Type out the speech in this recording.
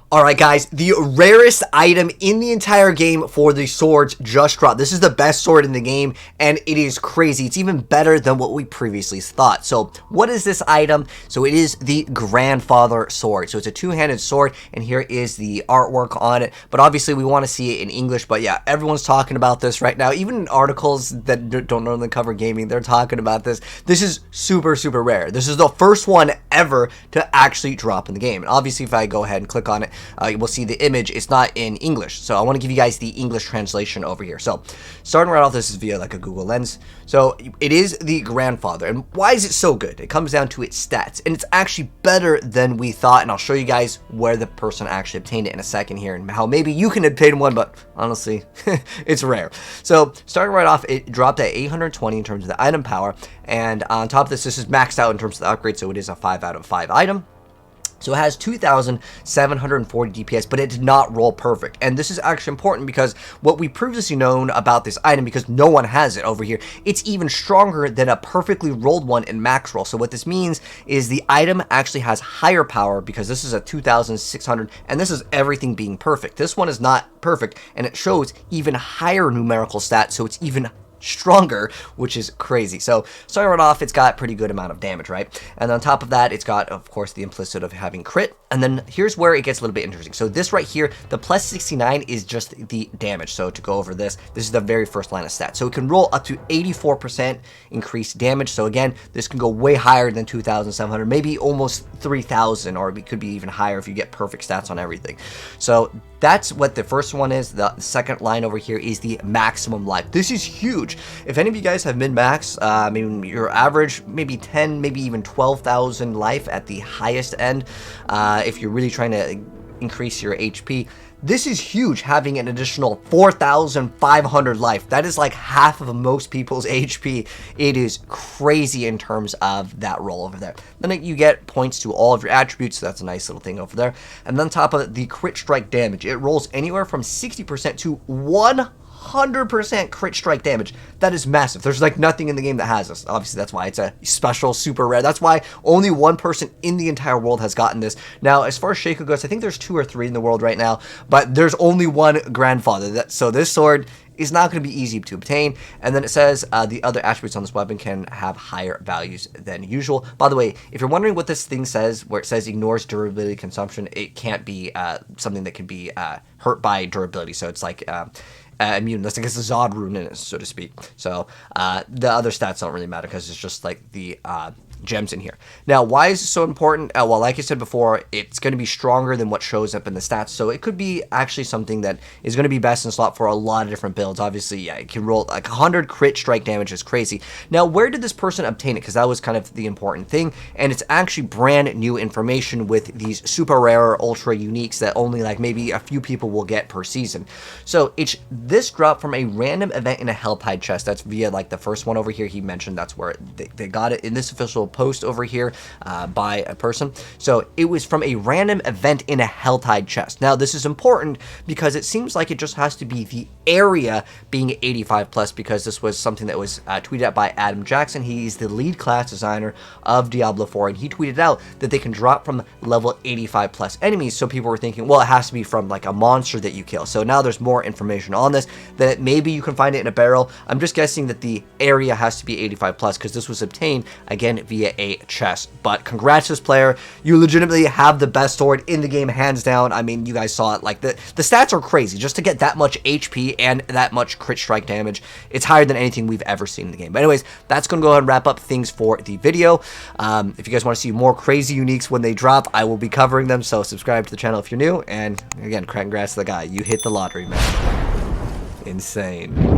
Alright guys, the rarest item in the entire game for the swords just dropped. This is the best sword in the game, and it is crazy. It's even better than what we previously thought. So, what is this item? So, it is the Grandfather Sword. So, it's a two-handed sword, and here is the artwork on it. But obviously, we want to see it in English. But yeah, everyone's talking about this right now. Even in articles that don't normally cover gaming, they're talking about this. This is super, super rare. This is the first one ever to actually drop in the game. And obviously, if I go ahead and click on it, you will see the image. It's not in English, so I want to give you guys the English translation over here. So starting right off, this is via like a Google Lens. So it is the Grandfather, and why is it so good? It comes down to its stats, and it's actually better than we thought, and I'll show you guys where the person actually obtained it in a second here, and how maybe you can obtain one, but honestly, it's rare. So starting right off, it dropped at 820 in terms of the item power, and on top of this is maxed out in terms of the upgrade, so it is a 5 out of 5 item. So it has 2,740 DPS, but it did not roll perfect. And this is actually important because what we previously known about this item, because no one has it over here, it's even stronger than a perfectly rolled one in max roll. So what this means is the item actually has higher power because this is a 2,600, and this is everything being perfect. This one is not perfect, and it shows even higher numerical stats, so it's even stronger, which is crazy. So starting right off, it's got pretty good amount of damage, right? And on top of that, it's got, of course, the implicit of having crit. And then here's where it gets a little bit interesting. So this right here, the plus 69 is just the damage. So to go over this is the very first line of stats. So it can roll up to 84% increased damage. So again, this can go way higher than 2,700, maybe almost 3,000, or it could be even higher if you get perfect stats on everything. So that's what the first one is. The second line over here is the maximum life. This is huge. If any of you guys have min-max, I mean, your average, maybe 10, maybe even 12,000 life at the highest end, if you're really trying to increase your HP, this is huge, having an additional 4,500 life. That is like half of most people's HP. It is crazy in terms of that roll over there. Then you get points to all of your attributes, so that's a nice little thing over there. And then on top of it, the crit strike damage. It rolls anywhere from 60% to 100% crit strike damage. That is massive. There's like nothing in the game that has this. Obviously, that's why it's a special, super rare. That's why only one person in the entire world has gotten this. Now, as far as Shaco goes, I think there's 2 or 3 in the world right now, but there's only one Grandfather. So this sword is not going to be easy to obtain. And then it says the other attributes on this weapon can have higher values than usual. By the way, if you're wondering what this thing says, where it says ignores durability consumption, it can't be something that can be hurt by durability. So it's like immune. That's, I guess, a Zod rune in it, so to speak. So the other stats don't really matter because it's just like the gems in here. Now, why is it so important? Well, like I said before, it's going to be stronger than what shows up in the stats, so it could be actually something that is going to be best in slot for a lot of different builds. Obviously, yeah, it can roll like 100 crit strike damage. Is crazy. Now, where did this person obtain it? Because that was kind of the important thing, and it's actually brand new information with these super rare ultra uniques that only like maybe a few people will get per season. So this dropped from a random event in a Helltide chest. That's via like the first one over here he mentioned. That's where they got it in this official post over here by a person. So it was from a random event in a Helltide chest. Now this is important because it seems like it just has to be the area being 85 plus, because this was something that was tweeted out by Adam Jackson. He's the lead class designer of Diablo 4, and he tweeted out that they can drop from level 85 plus enemies. So people were thinking, well, it has to be from like a monster that you kill. So now there's more information on this, that maybe you can find it in a barrel. I'm just guessing that the area has to be 85 plus because this was obtained again via a chest. But congrats to this player. You legitimately have the best sword in the game, hands down. I mean, you guys saw it. Like the stats are crazy. Just to get that much HP and that much crit strike damage, it's higher than anything we've ever seen in the game. But anyways, that's going to go ahead and wrap up things for the video. If you guys want to see more crazy uniques when they drop, I will be covering them. So subscribe to the channel if you're new. And again, congrats to the guy. You hit the lottery, man. Insane.